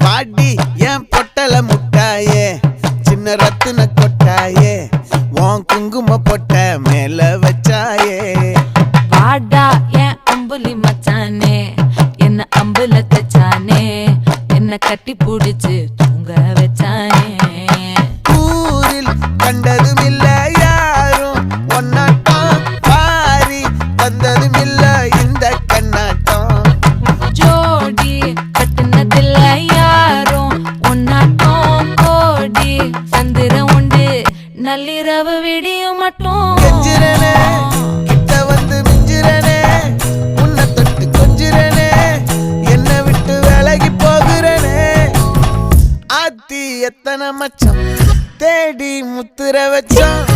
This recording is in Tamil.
பாடி என் பொட்டல முட்டாயே சின்ன ரத்தின கொட்டாயே உன் குங்கும பொட்ட மேல வச்சாயே வாடா என் அம்புலி மச்சானே என்ன அம்புல தச்சானே என்ன கட்டி புடிச்சு தூங்க வச்சானே ஊரில் கண்டதும் இல்ல யாரும் ஒன்னாட்டம் பாரி தந்ததும் இல்ல இந்த கண்ணாட்டம் ஜோடி கட்டுனதில்ல யாரும் ஒன்னாட்டம் கோடி சந்திரம் உண்டு நள்ளிரவு விடியும் மட்டும் கெஞ்சிரனே கிட்ட வந்து மிஞ்சிரனே உன்னை தொட்டு கொஞ்சிரனே என்ன விட்டு விலகி போகிறனே ஆத்தி எத்தனை மச்சம் தேடி முத்துற வச்சோம்